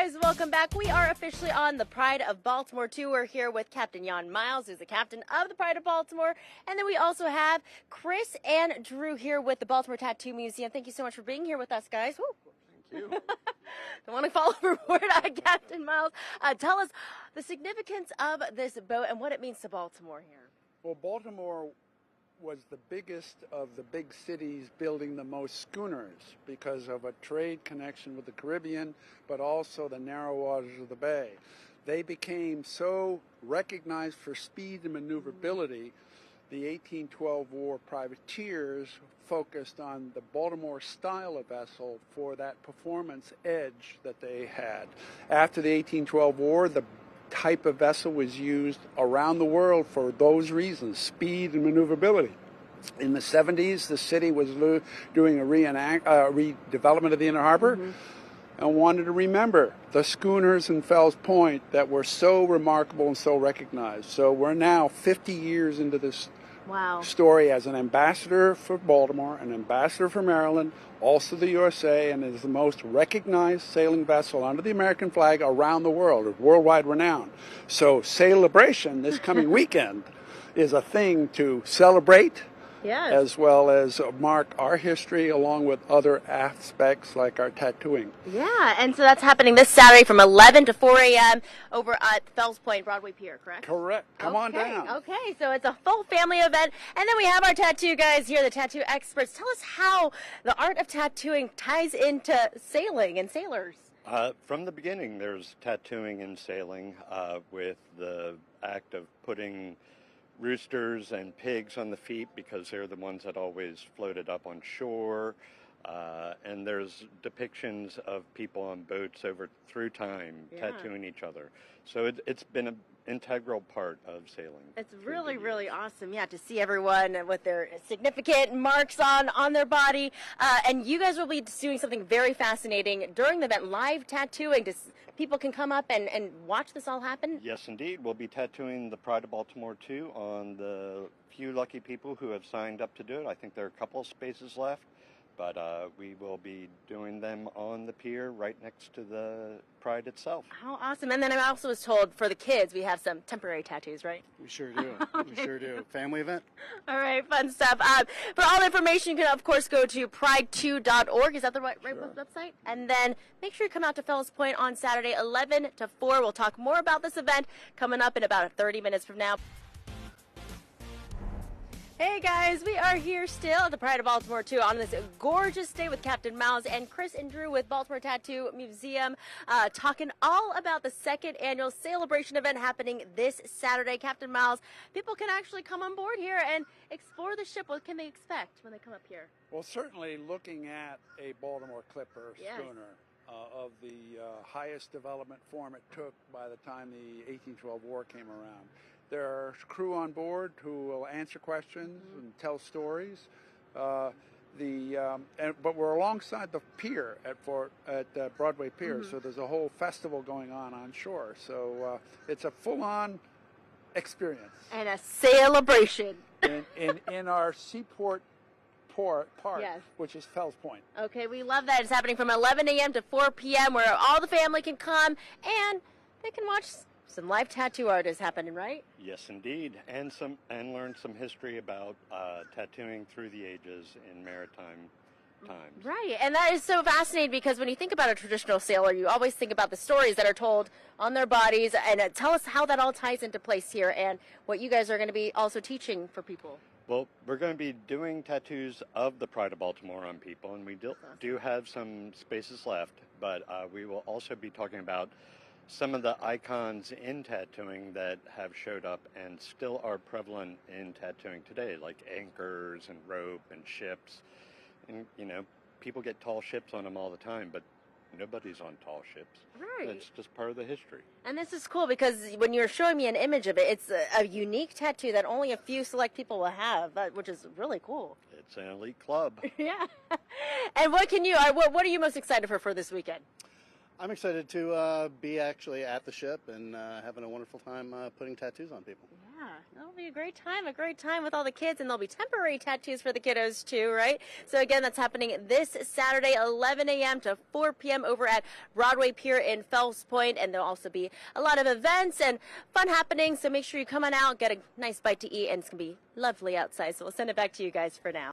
guys, welcome back. We are officially on the Pride of Baltimore tour. We're here with Captain Jan Miles, who's the captain of the Pride of Baltimore. And then we also have Chris and Drew here with the Baltimore Tattoo Museum. Thank you so much for being here with us, guys. Woo. Thank you. Don't want to fall overboard, Captain Miles. Tell us the significance of this boat and what it means to Baltimore here. Well, Baltimore was the biggest of the big cities building the most schooners because of a trade connection with the Caribbean, but also the narrow waters of the bay. They became so recognized for speed and maneuverability. The 1812 war privateers focused on the Baltimore style of vessel for that performance edge that they had. After the 1812 war, the type of vessel was used around the world for those reasons, speed and maneuverability. In the 70s, the city was doing a redevelopment of the Inner Harbor and wanted to remember the schooners in Fells Point that were so remarkable and so recognized. So we're now 50 years into this story as an ambassador for Baltimore, an ambassador for Maryland, also the USA, and is the most recognized sailing vessel under the American flag around the world, of worldwide renown. So Sailabration this coming weekend is a thing to celebrate, as well as mark our history along with other aspects like our tattooing. Yeah, and so that's happening this Saturday from 11 to 4 a.m. over at Fells Point, Broadway Pier, correct? Correct. Come on down. Okay, so it's a full family event. And then we have our tattoo guys here, the tattoo experts. Tell us how the art of tattooing ties into sailing and sailors. From the beginning, there's tattooing and sailing with the act of putting roosters and pigs on the feet because they're the ones that always floated up on shore. And there's depictions of people on boats through time tattooing each other. So it's been an integral part of sailing. It's really, really awesome, to see everyone with their significant marks on their body. And you guys will be doing something very fascinating during the event, live tattooing. People can come up and watch this all happen? Yes, indeed. We'll be tattooing the Pride of Baltimore, too, on the few lucky people who have signed up to do it. I think there are a couple of spaces left, but we will be doing them on the pier right next to the Pride itself. How awesome. And then I also was told for the kids we have some temporary tattoos, right? We sure do. We sure do. Family event. All right, fun stuff. For all the information, you can, of course, go to pride2.org. Is that the right website? And then make sure you come out to Fells Point on Saturday, 11 to 4. We'll talk more about this event coming up in about 30 minutes from now. Hey guys, we are here still at the Pride of Baltimore too on this gorgeous day with Captain Miles and Chris and Drew with Baltimore Tattoo Museum, talking all about the second annual Sailabration event happening this Saturday. Captain Miles, people can actually come on board here and explore the ship. What can they expect when they come up here? Well, certainly looking at a Baltimore Clipper schooner of the highest development form it took by the time the 1812 war came around. There are crew on board who will answer questions and tell stories. But we're alongside the pier at Broadway Pier, so there's a whole festival going on shore. So it's a full-on experience. And a celebration. in our seaport part, which is Fells Point. Okay, we love that. It's happening from 11 a.m. to 4 p.m. where all the family can come and they can watch some live tattoo artists happening, right? Yes, indeed, and learn some history about tattooing through the ages in maritime times. Right, and that is so fascinating because when you think about a traditional sailor, you always think about the stories that are told on their bodies. And tell us how that all ties into place here and what you guys are going to be also teaching for people. Well, we're going to be doing tattoos of the Pride of Baltimore on people, and we do have some spaces left, but we will also be talking about some of the icons in tattooing that have showed up and still are prevalent in tattooing today, like anchors and rope and ships. And, people get tall ships on them all the time, but nobody's on tall ships. Right. It's just part of the history. And this is cool because when you're showing me an image of it, it's a unique tattoo that only a few select people will have, which is really cool. It's an elite club. Yeah. And what are you most excited for this weekend? I'm excited to be actually at the ship and having a wonderful time putting tattoos on people. Yeah, that'll be a great time with all the kids, and there'll be temporary tattoos for the kiddos too, right? So again, that's happening this Saturday, 11 a.m. to 4 p.m. over at Broadway Pier in Fells Point, and there'll also be a lot of events and fun happening, so make sure you come on out, get a nice bite to eat, and it's going to be lovely outside. So we'll send it back to you guys for now.